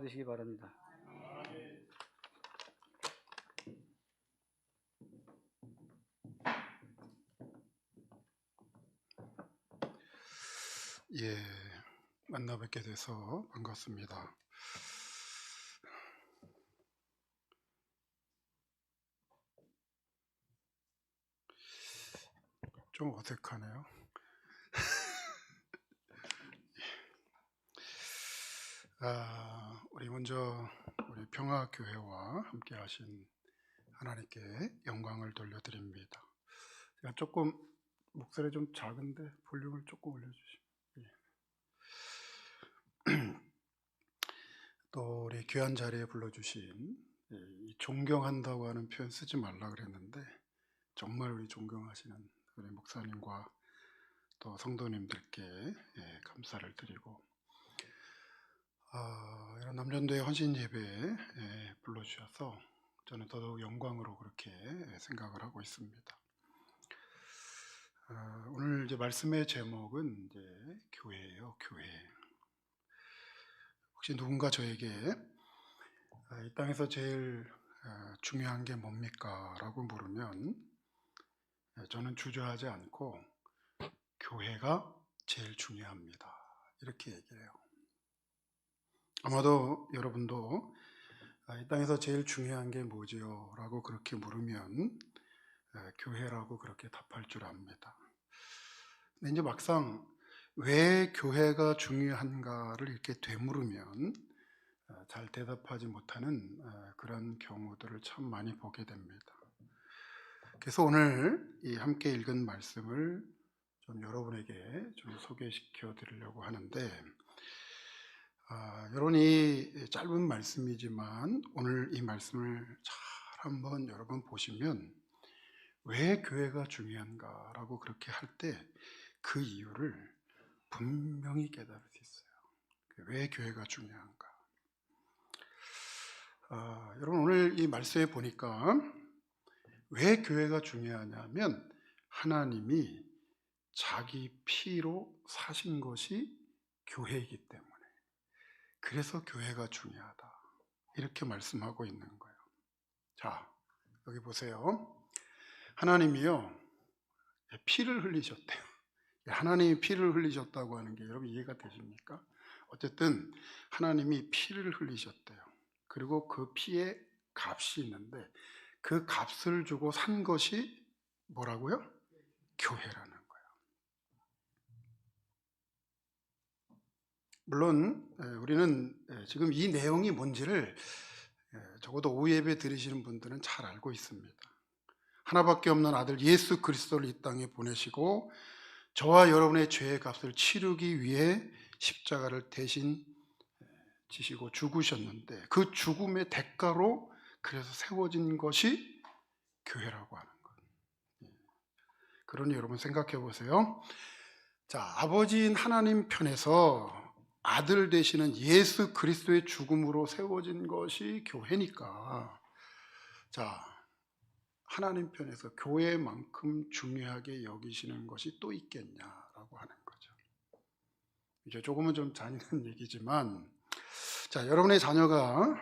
받으시기 바랍니다. 예, 만나 뵙게 돼서 반갑습니다. 좀 어색하네요. 우리 먼저 우리 평화교회와 함께 하신 하나님께 영광을 돌려드립니다. 제가 조금 목소리 좀 작은데 볼륨을 조금 올려주시면. 또 우리 귀한 자리에 불러주신 이 존경한다고 하는 표현 쓰지 말라 그랬는데 정말 우리 존경하시는 우리 목사님과 또 성도님들께 감사를 드리고 이런 남전도의 헌신 예배에 불러주셔서 저는 더더욱 영광으로 그렇게 생각을 하고 있습니다. 오늘 이제 말씀의 제목은 이제 교회예요. 교회. 혹시 누군가 저에게 이 땅에서 제일 중요한 게 뭡니까? 라고 물으면 저는 주저하지 않고 교회가 제일 중요합니다. 이렇게 얘기해요. 아마도 여러분도 이 땅에서 제일 중요한 게 뭐지요? 라고 그렇게 물으면 교회라고 그렇게 답할 줄 압니다. 근데 이제 막상 왜 교회가 중요한가를 이렇게 되물으면 잘 대답하지 못하는 그런 경우들을 참 많이 보게 됩니다. 그래서 오늘 이 함께 읽은 말씀을 좀 여러분에게 좀 소개시켜 드리려고 하는데 여러분 이 짧은 말씀이지만 오늘 이 말씀을 잘 한번 여러분 보시면 왜 교회가 중요한가 라고 그렇게 할 때 그 이유를 분명히 깨달을 수 있어요. 왜 교회가 중요한가. 여러분 오늘 이 말씀에 보니까 왜 교회가 중요하냐면 하나님이 자기 피로 사신 것이 교회이기 때문에 그래서 교회가 중요하다 이렇게 말씀하고 있는 거예요. 자 여기 보세요. 하나님이요 피를 흘리셨대요. 하나님이 피를 흘리셨다고 하는 게 여러분 이해가 되십니까? 어쨌든 하나님이 피를 흘리셨대요. 그리고 그 피에 값이 있는데 그 값을 주고 산 것이 뭐라고요? 교회라는 거예요. 물론 우리는 지금 이 내용이 뭔지를 적어도 오후 예배 들으시는 분들은 잘 알고 있습니다. 하나밖에 없는 아들 예수 그리스도를 이 땅에 보내시고 저와 여러분의 죄의 값을 치르기 위해 십자가를 대신 지시고 죽으셨는데 그 죽음의 대가로 그래서 세워진 것이 교회라고 하는 거예요. 그러니 여러분 생각해 보세요. 자, 아버지인 하나님 편에서 아들 되시는 예수 그리스도의 죽음으로 세워진 것이 교회니까 자, 하나님 편에서 교회만큼 중요하게 여기시는 것이 또 있겠냐라고 하는 거죠. 이제 조금은 좀 잔인한 얘기지만 자, 여러분의 자녀가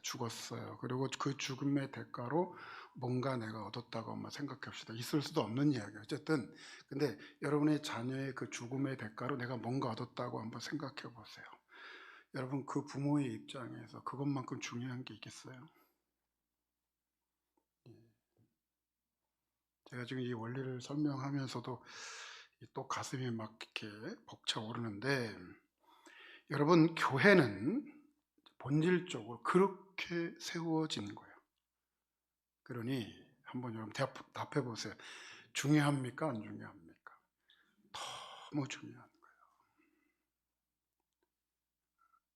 죽었어요. 그리고 그 죽음의 대가로 뭔가 내가 얻었다고 한번 생각해 봅시다. 있을 수도 없는 이야기예요. 어쨌든 근데 여러분의 자녀의 그 죽음의 대가로 내가 뭔가 얻었다고 한번 생각해 보세요. 여러분 그 부모의 입장에서 그것만큼 중요한 게 있겠어요? 제가 지금 이 원리를 설명하면서도 또 가슴이 막 이렇게 벅차오르는데 여러분 교회는 본질적으로 그렇게 세워진 거예요. 그러니 한번 여러분 답해 보세요. 중요합니까? 안 중요합니까? 너무 중요한 거예요.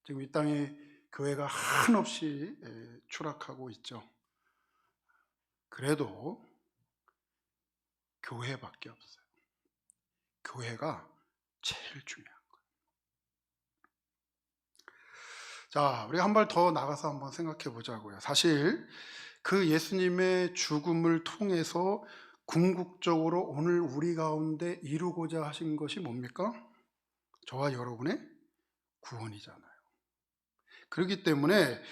지금 이 땅에 교회가 한없이 추락하고 있죠. 그래도 교회밖에 없어요. 교회가 제일 중요한 거예요. 자, 우리가 한 발 더 나가서 한번 생각해 보자고요. 사실 그 예수님의 죽음을 통해서 궁극적으로 오늘 우리 가운데 이루고자 하신 것이 뭡니까? 저와 여러분의 구원이잖아요. 그렇기 때문에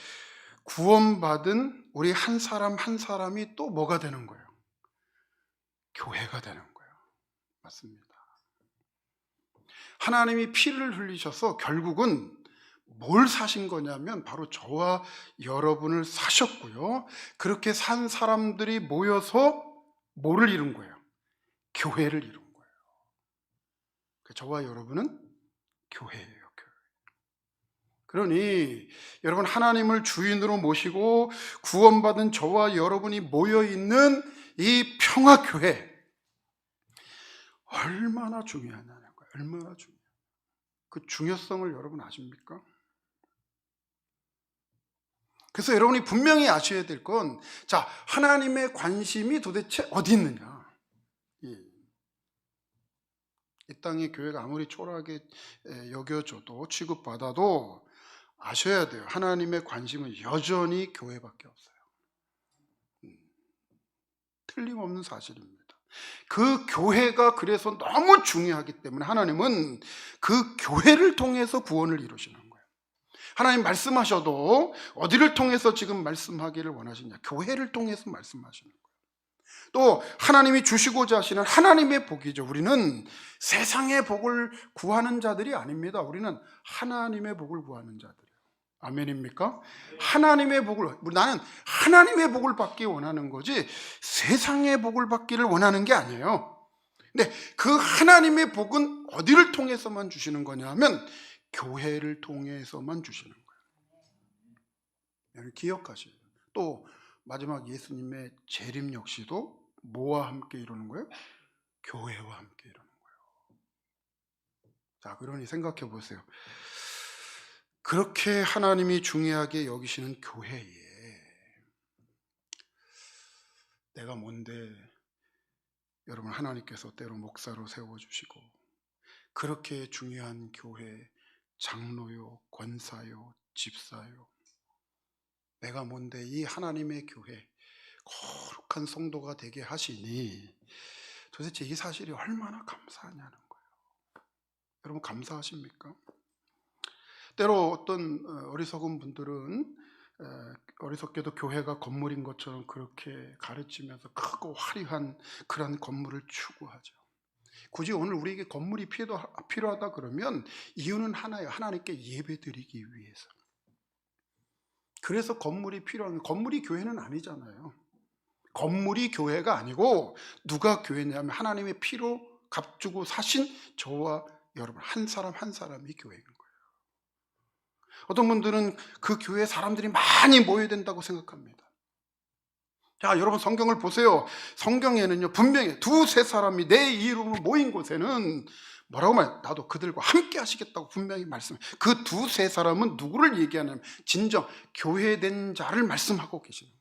구원받은 우리 한 사람 한 사람이 또 뭐가 되는 거예요? 교회가 되는 거예요. 맞습니다. 하나님이 피를 흘리셔서 결국은 뭘 사신 거냐면 바로 저와 여러분을 사셨고요. 그렇게 산 사람들이 모여서 뭐를 이룬 거예요? 교회를 이룬 거예요. 저와 여러분은 교회예요. 그러니 여러분, 하나님을 주인으로 모시고 구원받은 저와 여러분이 모여있는 이 평화교회, 얼마나 중요하냐는 거예요. 얼마나 중요해요. 그 중요성을 여러분 아십니까? 그래서 여러분이 분명히 아셔야 될 건, 자, 하나님의 관심이 도대체 어디 있느냐. 이 땅의 교회가 아무리 초라하게 여겨져도, 취급받아도 아셔야 돼요. 하나님의 관심은 여전히 교회밖에 없어요. 틀림없는 사실입니다. 그 교회가 그래서 너무 중요하기 때문에 하나님은 그 교회를 통해서 구원을 이루시는 거예요. 하나님 말씀하셔도 어디를 통해서 지금 말씀하기를 원하시냐? 교회를 통해서 말씀하시는 거예요. 또 하나님이 주시고자 하시는 하나님의 복이죠. 우리는 세상의 복을 구하는 자들이 아닙니다. 우리는 하나님의 복을 구하는 자들이에요. 아멘입니까? 하나님의 복을, 나는 하나님의 복을 받기 원하는 거지 세상의 복을 받기를 원하는 게 아니에요. 근데 그 하나님의 복은 어디를 통해서만 주시는 거냐 하면 교회를 통해서만 주시는 거예요. 기억하셔야 돼요. 또 마지막 예수님의 재림 역시도 뭐와 함께 이루는 거예요? 교회와 함께 이루는 거예요. 자, 그러니 생각해 보세요. 그렇게 하나님이 중요하게 여기시는 교회에 내가 뭔데 여러분, 하나님께서 때로 목사로 세워주시고 그렇게 중요한 교회 장로요, 권사요, 집사요, 내가 뭔데 이 하나님의 교회 거룩한 성도가 되게 하시니 도대체 이 사실이 얼마나 감사하냐는 거예요. 여러분, 감사하십니까? 때로 어떤 어리석은 분들은 어리석게도 교회가 건물인 것처럼 그렇게 가르치면서 크고 화려한 그런 건물을 추구하죠. 굳이 오늘 우리에게 건물이 필요하다 그러면 이유는 하나예요. 하나님께 예배드리기 위해서. 그래서 건물이 필요한 거예요. 건물이 교회는 아니잖아요. 건물이 교회가 아니고 누가 교회냐면 하나님의 피로 값주고 사신 저와 여러분 한 사람 한 사람이 교회인 거예요. 어떤 분들은 그 교회에 사람들이 많이 모여야 된다고 생각합니다. 자, 여러분 성경을 보세요. 성경에는요 분명히 두세 사람이 내 이름으로 모인 곳에는 뭐라고 말해요? 나도 그들과 함께 하시겠다고 분명히 말씀해요. 그 두세 사람은 누구를 얘기하냐면 진정 교회된 자를 말씀하고 계시는 거예요.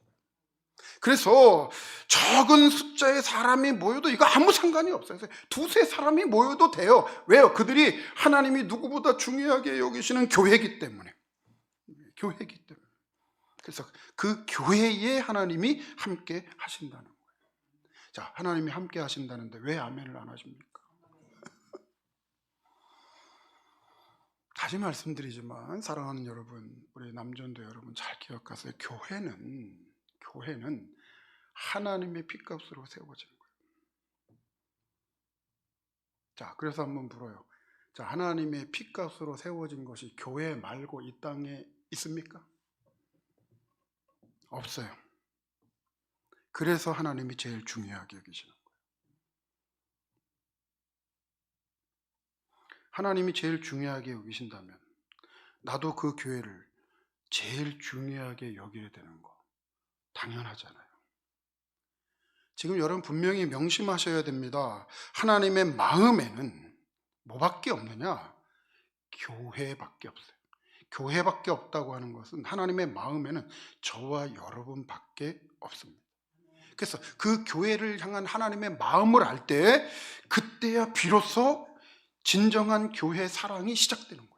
그래서 적은 숫자의 사람이 모여도 이거 아무 상관이 없어요. 두세 사람이 모여도 돼요. 왜요? 그들이 하나님이 누구보다 중요하게 여기시는 교회이기 때문에. 교회이기 때문에. 그래서 그 교회에 하나님이 함께 하신다는 거예요. 자, 하나님이 함께 하신다는데 왜 아멘을 안 하십니까? 다시 말씀드리지만 사랑하는 여러분, 우리 남전도 여러분 잘 기억하세요. 교회는 하나님의 핏값으로 세워진 거예요. 자, 그래서 한번 물어요. 자, 하나님의 핏값으로 세워진 것이 교회 말고 이 땅에 있습니까? 없어요. 그래서 하나님이 제일 중요하게 여기시는 거예요. 하나님이 제일 중요하게 여기신다면 나도 그 교회를 제일 중요하게 여기게 되는 거 당연하잖아요. 지금 여러분 분명히 명심하셔야 됩니다. 하나님의 마음에는 뭐밖에 없느냐? 교회밖에 없어요. 교회밖에 없다고 하는 것은 하나님의 마음에는 저와 여러분밖에 없습니다. 그래서 그 교회를 향한 하나님의 마음을 알 때 그때야 비로소 진정한 교회 사랑이 시작되는 거예요.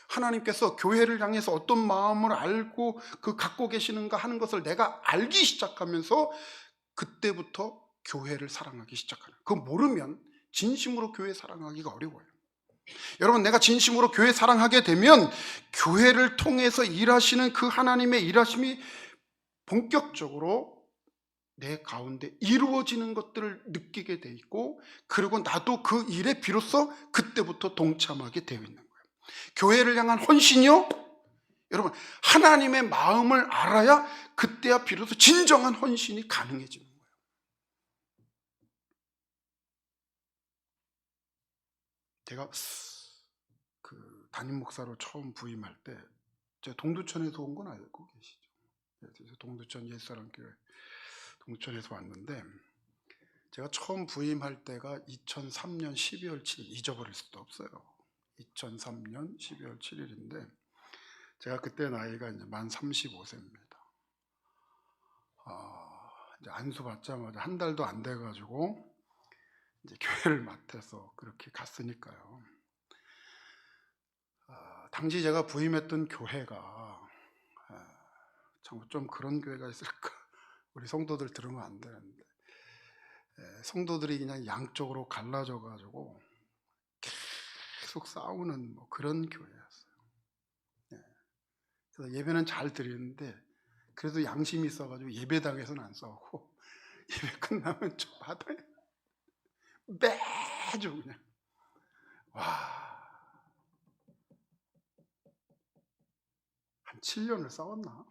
하나님께서 교회를 향해서 어떤 마음을 알고 갖고 계시는가 하는 것을 내가 알기 시작하면서 그때부터 교회를 사랑하기 시작하는. 그거 모르면 진심으로 교회 사랑하기가 어려워요. 여러분, 내가 진심으로 교회 사랑하게 되면 교회를 통해서 일하시는 그 하나님의 일하심이 본격적으로 내 가운데 이루어지는 것들을 느끼게 돼 있고, 그리고 나도 그 일에 비로소 그때부터 동참하게 되어 있는 거예요. 교회를 향한 헌신이요, 여러분, 하나님의 마음을 알아야 그때야 비로소 진정한 헌신이 가능해지는 거예요. 제가 그 담임 목사로 처음 부임할 때, 제가 동두천에서 온 건 알고 계시죠? 그래서 동두천 옛사랑교회 동두천에서 왔는데, 제가 처음 부임할 때가 2003년 12월 7일, 잊어버릴 수도 없어요. 2003년 12월 7일인데 제가 그때 나이가 이제 만 35세입니다. 이제 안수 받자마자 한 달도 안 돼가지고 이제 교회를 맡아서 그렇게 갔으니까요. 당시 제가 부임했던 교회가 좀 그런 교회가 있을까? 우리 성도들 들으면 안 되는데, 성도들이 그냥 양쪽으로 갈라져 가지고 계속 싸우는 뭐 그런 교회였어요. 그래서 예배는 잘 드리는데 그래도 양심이 있어가지고 예배당에서는 안 싸우고 예배 끝나면 저 바닥에 매주 그냥, 와, 한 7년을 싸웠나?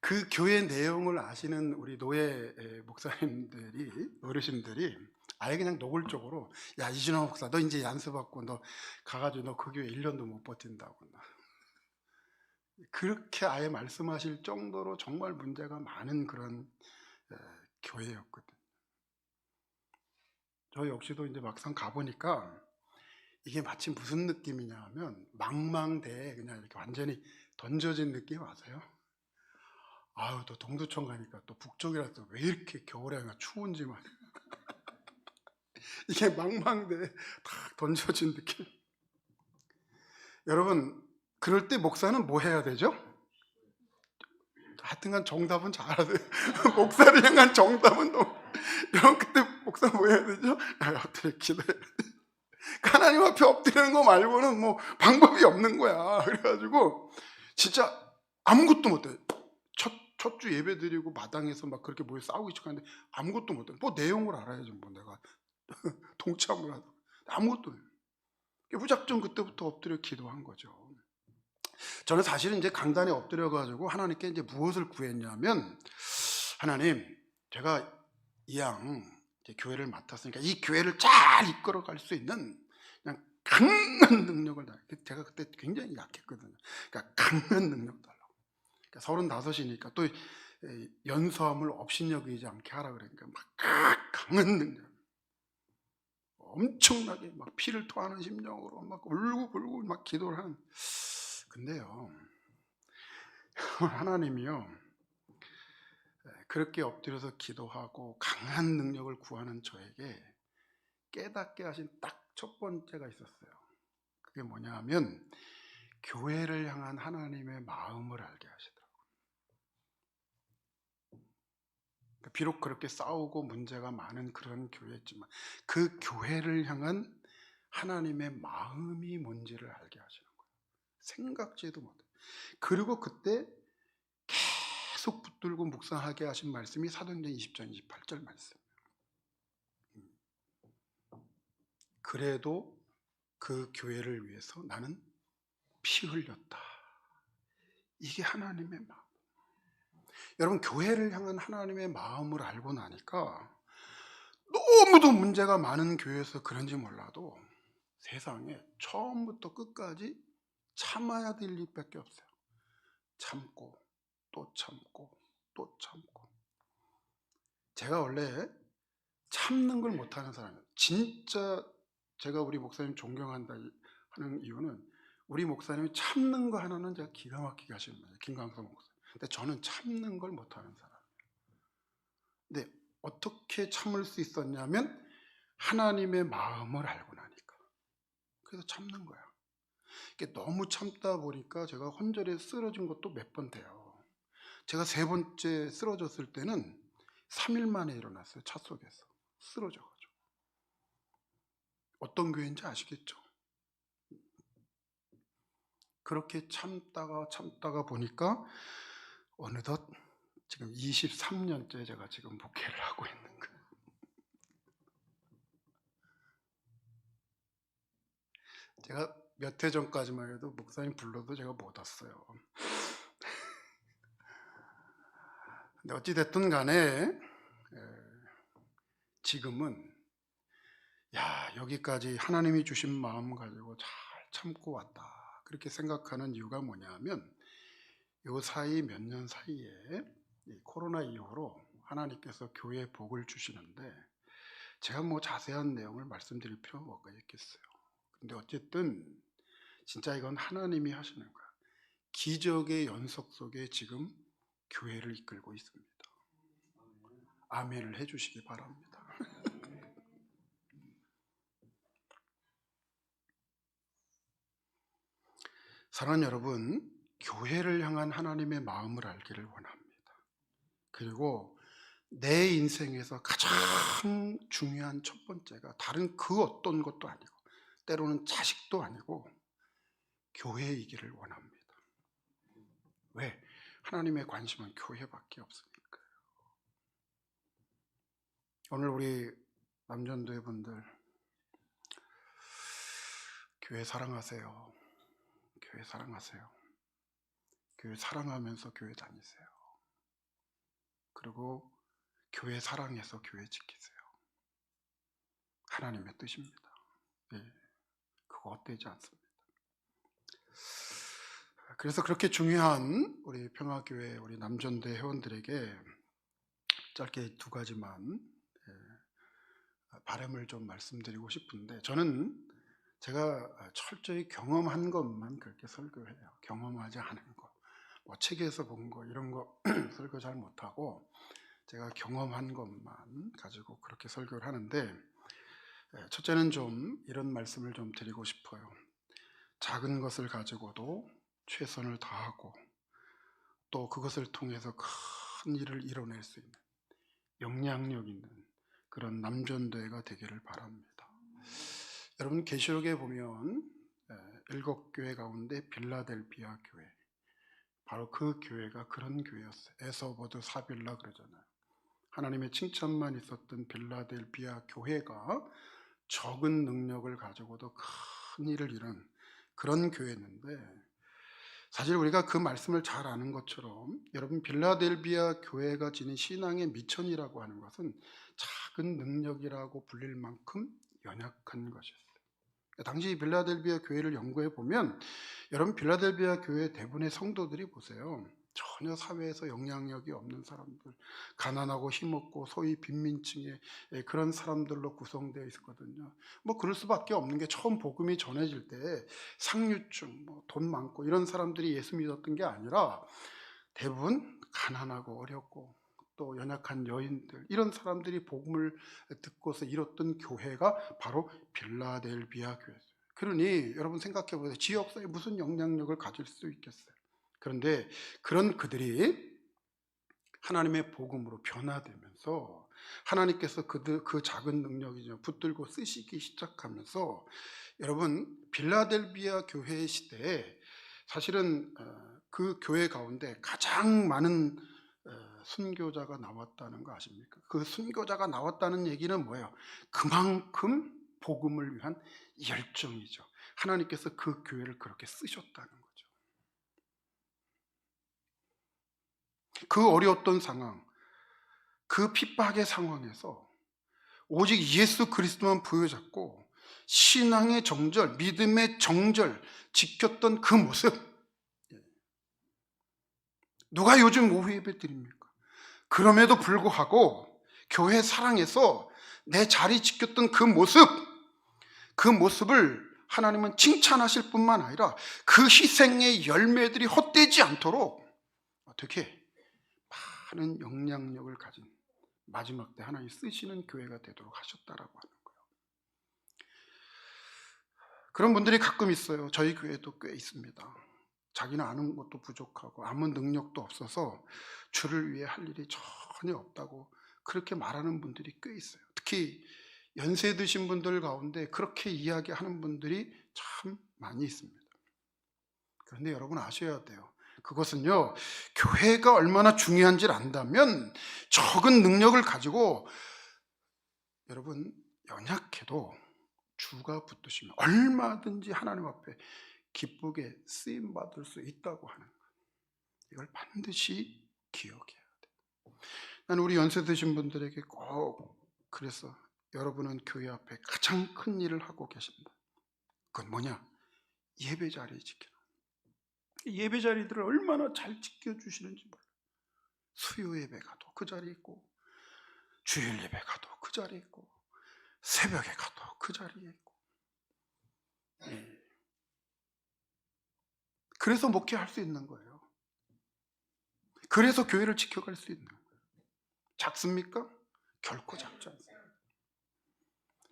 그 교회 내용을 아시는 우리 노예 목사님들이, 어르신들이 아예 그냥 노골적으로, 야, 이준호 목사, 너 이제 양수받고 너 가가지고 너 그 교회 1년도 못 버틴다고, 그렇게 아예 말씀하실 정도로 정말 문제가 많은 그런 교회였거든요. 저 역시도 이제 막상 가보니까 이게 마치 무슨 느낌이냐 하면, 망망대해 그냥 이렇게 완전히 던져진 느낌 아세요? 아유, 또 동두천 가니까 또 북쪽이라서 왜 이렇게 겨울에 추운지 막 이게 망망대해 탁 던져진 느낌. 여러분, 그럴 때 목사는 뭐 해야 되죠? 하여튼간 정답은 잘 알아요. 목사를 향한 정답은 여러분, 그때 목사 뭐 해야 되죠? 엎드려 기도해. 하나님 앞에 엎드리는 거 말고는 뭐 방법이 없는 거야. 그래가지고 진짜 아무것도 못해. 첫 주 예배 드리고 마당에서 막 그렇게 모여 싸우기 시작하는데 아무것도 못해. 뭐 내용을 알아야지 뭐 내가 동참을 하다. 아무것도 못해. 무작정 그때부터 엎드려 기도한 거죠. 저는 사실은 이제 강단에 엎드려가지고 하나님께 이제 무엇을 구했냐면, 하나님, 제가 이왕 교회를 맡았으니까 이 교회를 잘 이끌어갈 수 있는 그냥 강한 능력을 달라. 제가 그때 굉장히 약했거든요. 그러니까 강한 능력 달라고. 그러니까 35이니까 또 연소함을 업신여기지 않게 하라 그러니까 막 강한 능력, 엄청나게 막 피를 토하는 심정으로 막 울고불고 막 기도를 하는. 근데요, 하나님이요, 그렇게 엎드려서 기도하고 강한 능력을 구하는 저에게 깨닫게 하신 딱 첫 번째가 있었어요. 그게 뭐냐 하면, 교회를 향한 하나님의 마음을 알게 하시더라고요. 비록 그렇게 싸우고 문제가 많은 그런 교회였지만 그 교회를 향한 하나님의 마음이 뭔지를 알게 하시는 거예요. 생각지도 못해요. 그리고 그때 계속 붙들고 묵상하게 하신 말씀이 사도행전 20장 28절 말씀. 그래도 그 교회를 위해서 나는 피 흘렸다. 이게 하나님의 마음. 여러분, 교회를 향한 하나님의 마음을 알고 나니까 너무도 문제가 많은 교회에서 그런지 몰라도 세상에 처음부터 끝까지 참아야 될 일밖에 없어요. 참고 또 참고 또 참고. 제가 원래 참는 걸 못하는 사람이에요. 진짜 제가 우리 목사님 존경한다 하는 이유는, 우리 목사님이 참는 거 하나는 제가 기가 막히게 하시는 거예요. 김광석 목사. 근데 저는 참는 걸 못하는 사람이에요. 근데 어떻게 참을 수 있었냐면 하나님의 마음을 알고 나니까. 그래서 참는 거야. 이게 너무 참다 보니까 제가 혼절에 쓰러진 것도 몇 번 돼요. 제가 세 번째 쓰러졌을 때는 3일 만에 일어났어요. 차 속에서 쓰러져가지고. 어떤 교회인지 아시겠죠? 그렇게 참다가 보니까 어느덧 지금 23년째 제가 지금 목회를 하고 있는 거예요. 제가 몇 해 전까지만 해도 목사님 불러도 제가 못 왔어요. 근데 어찌됐든 간에 지금은 여기까지 하나님이 주신 마음 가지고 잘 참고 왔다, 그렇게 생각하는 이유가 뭐냐면, 요 사이 몇 년 사이에 이 코로나 이후로 하나님께서 교회에 복을 주시는데, 제가 뭐 자세한 내용을 말씀드릴 필요가 뭐가 있겠어요. 근데 어쨌든 진짜 이건 하나님이 하시는 거야. 기적의 연속 속에 지금 교회를 이끌고 있습니다. 아멘을 해주시기 바랍니다. 사랑하는 여러분, 교회를 향한 하나님의 마음을 알기를 원합니다. 그리고 내 인생에서 가장 중요한 첫 번째가 다른 그 어떤 것도 아니고, 때로는 자식도 아니고 교회이기를 원합니다. 왜? 하나님의 관심은 교회밖에 없으니까요. 오늘 우리 남전도회 분들, 교회 사랑하세요. 교회 사랑하세요. 교회 사랑하면서 교회 다니세요. 그리고 교회 사랑해서 교회 지키세요. 하나님의 뜻입니다. 그거 헛되지 않습니다. 그래서 그렇게 중요한 우리 평화교회, 우리 남전대 회원들에게 짧게 두 가지만 바람을 좀 말씀드리고 싶은데, 저는 제가 철저히 경험한 것만 그렇게 설교해요. 경험하지 않은 거, 뭐 책에서 본 거 이런 거 설교 잘 못하고, 제가 경험한 것만 가지고 그렇게 설교를 하는데, 첫째는 좀 이런 말씀을 좀 드리고 싶어요. 작은 것을 가지고도 최선을 다하고 또 그것을 통해서 큰 일을 이뤄낼 수 있는 영향력 있는 그런 남전도회가 되기를 바랍니다. 여러분, 계시록에 보면 7교회 가운데 빌라델비아 교회, 바로 그 교회가 그런 교회였어요. 에서보드 사빌라 그러잖아요. 하나님의 칭찬만 있었던 빌라델비아 교회가 적은 능력을 가지고도 큰 일을 이룬 그런 교회였는데, 사실 우리가 그 말씀을 잘 아는 것처럼, 여러분, 빌라델비아 교회가 지닌 신앙의 미천이라고 하는 것은 작은 능력이라고 불릴 만큼 연약한 것이었어요. 당시 빌라델비아 교회를 연구해 보면, 여러분, 빌라델비아 교회 대부분의 성도들이 보세요, 전혀 사회에서 영향력이 없는 사람들, 가난하고 힘없고 소위 빈민층의 그런 사람들로 구성되어 있었거든요. 뭐 그럴 수밖에 없는 게, 처음 복음이 전해질 때 상류층, 뭐 돈 많고 이런 사람들이 예수 믿었던 게 아니라 대부분 가난하고 어렵고 또 연약한 여인들, 이런 사람들이 복음을 듣고서 이뤘던 교회가 바로 빌라델비아 교회였어요. 그러니 여러분 생각해 보세요. 지역사회에 무슨 영향력을 가질 수 있겠어요. 그런데 그런 그들이 하나님의 복음으로 변화되면서 하나님께서 그 작은 능력이죠, 붙들고 쓰시기 시작하면서, 여러분, 빌라델비아 교회 시대에 사실은 그 교회 가운데 가장 많은 순교자가 나왔다는 거 아십니까? 그 순교자가 나왔다는 얘기는 뭐예요? 그만큼 복음을 위한 열정이죠. 하나님께서 그 교회를 그렇게 쓰셨다는 거죠. 그 어려웠던 상황, 그 핍박의 상황에서 오직 예수 그리스도만 부여잡고 신앙의 정절, 믿음의 정절 지켰던 그 모습, 누가 요즘 오후 예배 드립니까? 그럼에도 불구하고 교회 사랑에서 내 자리 지켰던 그 모습, 그 모습을 하나님은 칭찬하실 뿐만 아니라 그 희생의 열매들이 헛되지 않도록 어떻게 많은 영향력을 가진 마지막 때 하나님 쓰시는 교회가 되도록 하셨다라고 하는 거예요. 그런 분들이 가끔 있어요. 저희 교회도 꽤 있습니다. 자기는 아는 것도 부족하고 아무 능력도 없어서 주를 위해 할 일이 전혀 없다고 그렇게 말하는 분들이 꽤 있어요. 특히 연세 드신 분들 가운데 그렇게 이야기하는 분들이 참 많이 있습니다. 그런데 여러분 아셔야 돼요. 그것은요, 교회가 얼마나 중요한지를 안다면 적은 능력을 가지고 여러분 연약해도 주가 붙드시면 얼마든지 하나님 앞에 기쁘게 쓰임 받을 수 있다고 하는 것, 이걸 반드시 기억해야 돼요. 나는 우리 연세 드신 분들에게 꼭 그래서 여러분은 교회 앞에 가장 큰 일을 하고 계신다. 그건 뭐냐? 예배 자리 지키는. 예배 자리들을 얼마나 잘 지켜주시는지 몰라요. 수요 예배 가도 그 자리에 있고, 주일 예배 가도 그 자리에 있고, 새벽에 가도 그 자리에 있고. 그래서 목회할 수 있는 거예요. 그래서 교회를 지켜갈 수 있는 거예요. 작습니까? 결코 작지 않습니다.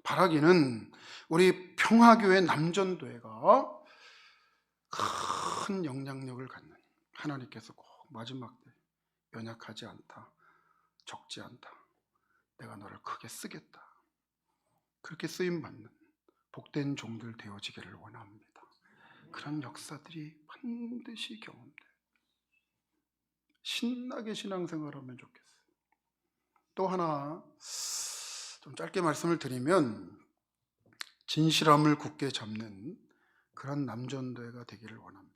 바라기는 우리 평화교회 남전도회가 큰 영향력을 갖는, 하나님께서 꼭 마지막 때 연약하지 않다, 적지 않다, 내가 너를 크게 쓰겠다, 그렇게 쓰임받는 복된 종들 되어지기를 원합니다. 그런 역사들이 반드시 경험돼요. 신나게 신앙생활하면 좋겠어요. 또 하나 좀 짧게 말씀을 드리면, 진실함을 굳게 잡는 그런 남전도회가 되기를 원합니다.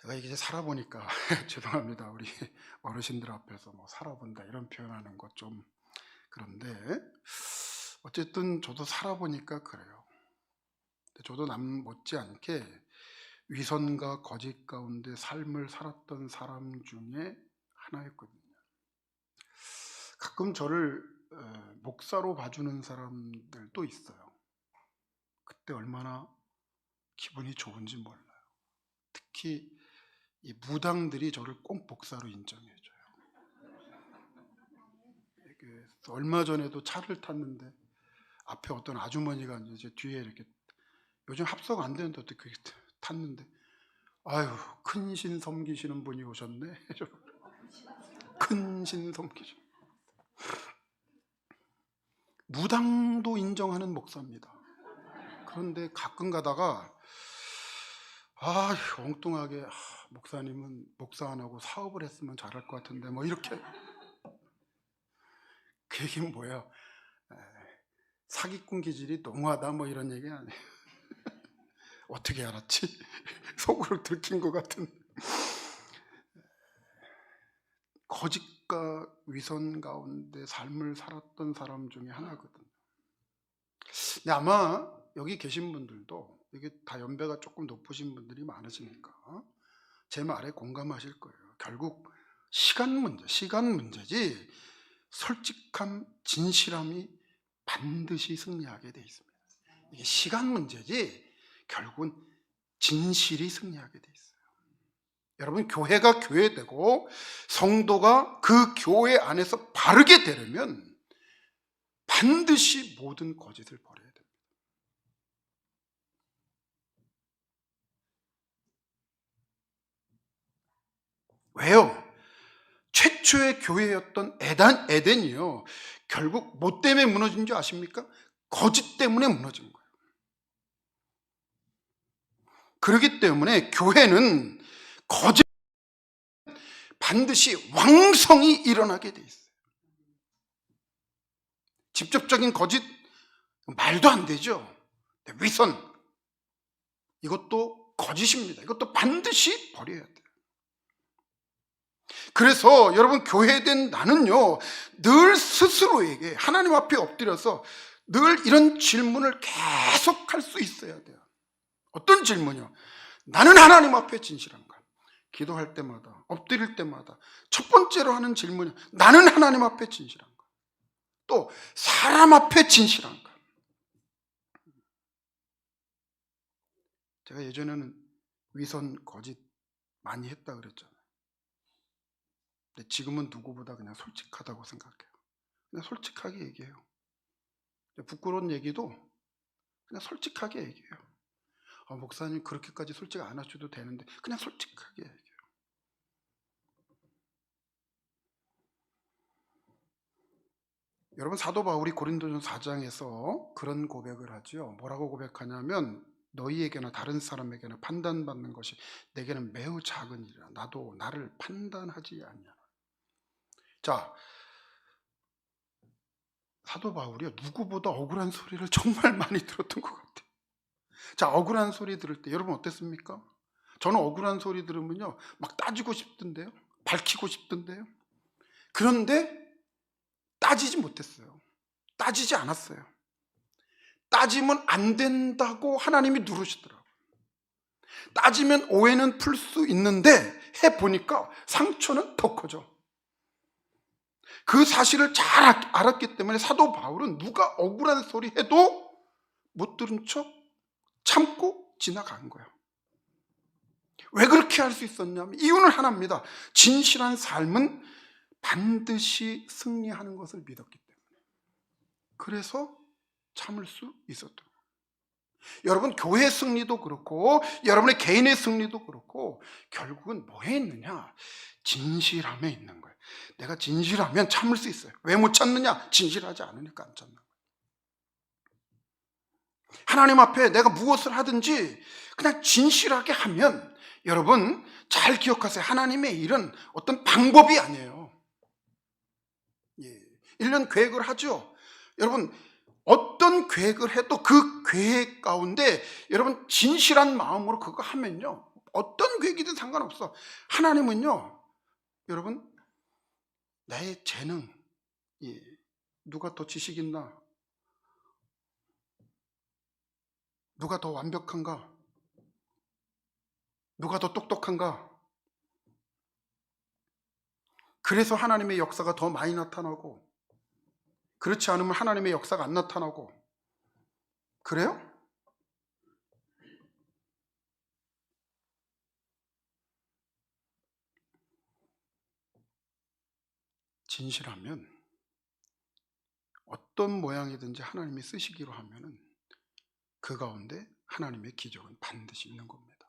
제가 이제 살아보니까 죄송합니다. 우리 어르신들 앞에서 뭐 살아본다 이런 표현하는 것 좀 그런데, 어쨌든 저도 살아보니까 그래요. 저도 남 못지않게 위선과 거짓 가운데 삶을 살았던 사람 중에 하나였거든요. 가끔 저를 목사로 봐주는 사람들도 있어요. 그때 얼마나 기분이 좋은지 몰라요. 특히 이 무당들이 저를 꼭 목사로 인정해줘요. 얼마 전에도 차를 탔는데 앞에 어떤 아주머니가 이제 뒤에 이렇게, 요즘 합석 안 되는데 어떻게 탔는데, 아유, 큰 신 섬기시는 분이 오셨네. 큰 신 섬기시는, 무당도 인정하는 목사입니다. 그런데 가끔 가다가 엉뚱하게 목사님은 목사 안 하고 사업을 했으면 잘할 것 같은데 뭐 이렇게. 그 얘기는 뭐예요? 사기꾼 기질이 농후하다 뭐 이런 얘기 아니에요. 어떻게 알았지? 속으로 들킨 것 같은. 거짓과 위선 가운데 삶을 살았던 사람 중에 하나거든요. 근데 아마 여기 계신 분들도, 이게 다 연배가 조금 높으신 분들이 많으시니까 제 말에 공감하실 거예요. 결국 시간 문제지 솔직함, 진실함이 반드시 승리하게 돼 있습니다. 이게 시간 문제지 결국은 진실이 승리하게 돼 있어요. 여러분, 교회가 교회되고 성도가 그 교회 안에서 바르게 되려면 반드시 모든 거짓을 버려야 됩니다. 왜요? 최초의 교회였던 에덴이요, 결국 뭐 때문에 무너진 줄 아십니까? 거짓 때문에 무너진 거예요. 그렇기 때문에 교회는 거짓 반드시 왕성히 일어나게 돼 있어요. 직접적인 거짓 말도 안 되죠. 위선, 이것도 거짓입니다. 이것도 반드시 버려야 돼요. 그래서 여러분, 교회된 나는요, 늘 스스로에게 하나님 앞에 엎드려서 늘 이런 질문을 계속 할 수 있어야 돼요. 어떤 질문이요? 나는 하나님 앞에 진실한가? 기도할 때마다, 엎드릴 때마다 첫 번째로 하는 질문이 나는 하나님 앞에 진실한가? 또 사람 앞에 진실한가? 제가 예전에는 위선, 거짓 많이 했다 그랬잖아요. 근데 지금은 누구보다 그냥 솔직하다고 생각해요. 그냥 솔직하게 얘기해요. 부끄러운 얘기도 그냥 솔직하게 얘기해요. 목사님 그렇게까지 솔직 안 하셔도 되는데, 그냥 솔직하게 얘기해요. 여러분, 사도 바울이 고린도전서 4장에서 그런 고백을 하죠. 뭐라고 고백하냐면, 너희에게나 다른 사람에게나 판단받는 것이 내게는 매우 작은 일이라 나도 나를 판단하지 않냐. 자, 사도 바울이 누구보다 억울한 소리를 정말 많이 들었던 것 같아요. 자, 억울한 소리 들을 때 여러분 어땠습니까? 저는 억울한 소리 들으면요, 막 따지고 싶던데요, 밝히고 싶던데요. 그런데 따지지 못했어요. 따지지 않았어요. 따지면 안 된다고 하나님이 누르시더라고요. 따지면 오해는 풀 수 있는데 해보니까 상처는 더 커져. 그 사실을 잘 알았기 때문에 사도 바울은 누가 억울한 소리 해도 못 들은 척 참고 지나간 거예요. 왜 그렇게 할 수 있었냐면 이유는 하나입니다. 진실한 삶은 반드시 승리하는 것을 믿었기 때문에. 그래서 참을 수 있었던 거예요. 여러분, 교회 승리도 그렇고 여러분의 개인의 승리도 그렇고 결국은 뭐에 있느냐? 진실함에 있는 거예요. 내가 진실하면 참을 수 있어요. 왜 못 참느냐? 진실하지 않으니까 안 참는 거예요. 하나님 앞에 내가 무엇을 하든지 그냥 진실하게 하면, 여러분 잘 기억하세요. 하나님의 일은 어떤 방법이 아니에요. 1년 계획을 하죠. 여러분, 어떤 계획을 해도 그 계획 가운데 여러분 진실한 마음으로 그거 하면요, 어떤 계획이든 상관없어. 하나님은요, 여러분, 나의 재능, 누가 더 지식 있나? 누가 더 완벽한가? 누가 더 똑똑한가? 그래서 하나님의 역사가 더 많이 나타나고, 그렇지 않으면 하나님의 역사가 안 나타나고, 그래요? 진실하면 어떤 모양이든지 하나님이 쓰시기로 하면은 그 가운데 하나님의 기적은 반드시 있는 겁니다.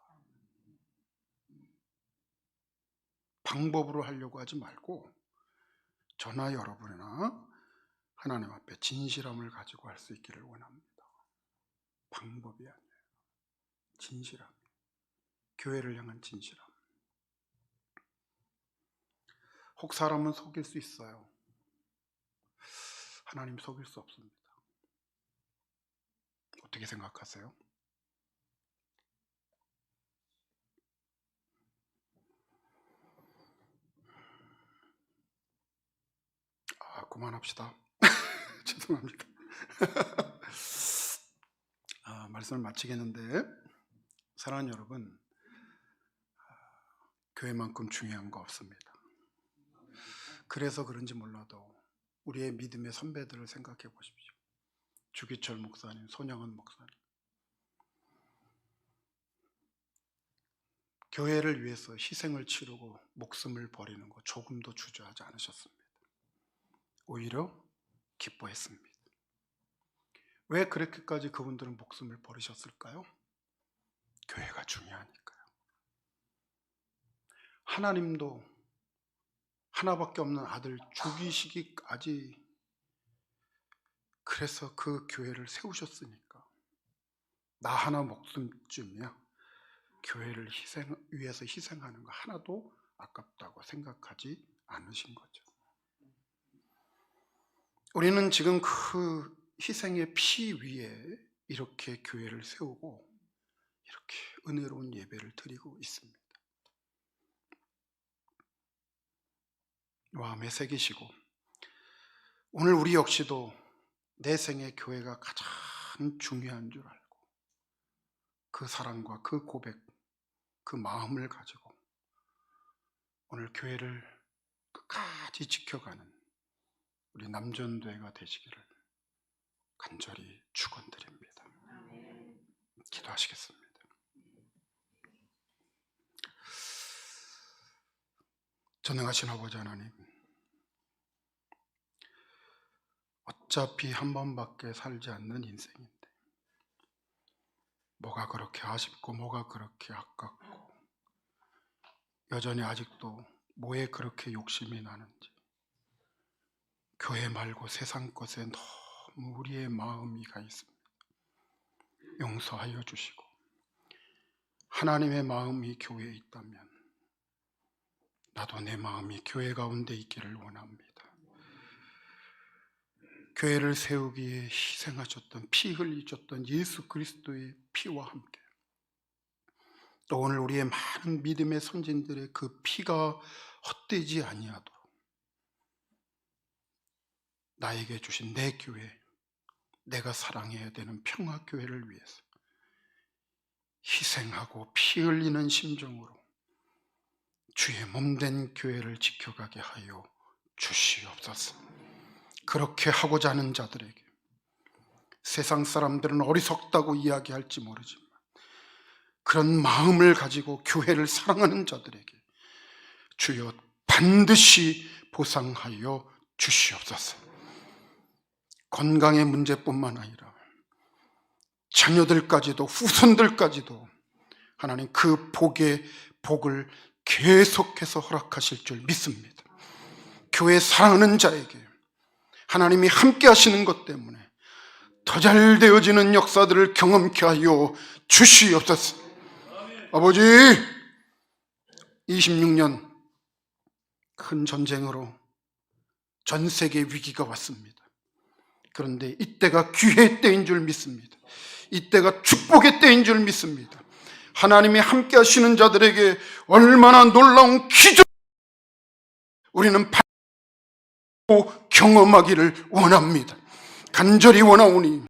방법으로 하려고 하지 말고 저나 여러분이나 하나님 앞에 진실함을 가지고 할 수 있기를 원합니다. 방법이 아니에요. 진실함. 교회를 향한 진실함. 혹 사람은 속일 수 있어요. 하나님 속일 수 없습니다. 어떻게 생각하세요? 그만합시다. 죄송합니다. 말씀을 마치겠는데, 사랑하는 여러분, 교회만큼 중요한 거 없습니다. 그래서 그런지 몰라도 우리의 믿음의 선배들을 생각해 보십시오. 주기철 목사님, 손영은 목사님. 교회를 위해서 희생을 치르고 목숨을 버리는 거 조금도 주저하지 않으셨습니다. 오히려 기뻐했습니다. 왜 그렇게까지 그분들은 목숨을 버리셨을까요? 교회가 중요하니까요. 하나님도 하나밖에 없는 아들 죽이시기까지, 그래서 그 교회를 세우셨으니까 나 하나 목숨쯤이야 교회를 위해서 희생하는 거 하나도 아깝다고 생각하지 않으신 거죠. 우리는 지금 그 희생의 피 위에 이렇게 교회를 세우고 이렇게 은혜로운 예배를 드리고 있습니다. 마음에 새기시고, 오늘 우리 역시도 내 생의 교회가 가장 중요한 줄 알고 그 사랑과 그 고백, 그 마음을 가지고 오늘 교회를 끝까지 지켜가는 우리 남전도회가 되시기를 간절히 축원드립니다. 기도하시겠습니다. 전능하신 아버지 하나님, 어차피 한 번밖에 살지 않는 인생인데 뭐가 그렇게 아쉽고 뭐가 그렇게 아깝고 여전히 아직도 뭐에 그렇게 욕심이 나는지, 교회 말고 세상 것에 너무 우리의 마음이 가 있습니다. 용서하여 주시고, 하나님의 마음이 교회에 있다면 나도 내 마음이 교회 가운데 있기를 원합니다. 교회를 세우기 위해 희생하셨던, 피 흘리셨던 예수 그리스도의 피와 함께 또 오늘 우리의 많은 믿음의 선진들의 그 피가 헛되지 아니하도록 나에게 주신 내 교회, 내가 사랑해야 되는 평화교회를 위해서 희생하고 피 흘리는 심정으로 주의 몸된 교회를 지켜가게 하여 주시옵소서. 그렇게 하고자 하는 자들에게, 세상 사람들은 어리석다고 이야기할지 모르지만 그런 마음을 가지고 교회를 사랑하는 자들에게 주여 반드시 보상하여 주시옵소서. 건강의 문제뿐만 아니라 자녀들까지도 후손들까지도 하나님 그 복을 계속해서 허락하실 줄 믿습니다. 교회 사랑하는 자에게 하나님이 함께 하시는 것 때문에 더 잘 되어지는 역사들을 경험케 하여 주시옵소서. 아버지, 26년 큰 전쟁으로 전 세계 위기가 왔습니다. 그런데 이때가 기회의 때인 줄 믿습니다. 이때가 축복의 때인 줄 믿습니다. 하나님이 함께 하시는 자들에게 얼마나 놀라운 기적 우리는 경험하기를 원합니다. 간절히 원하오니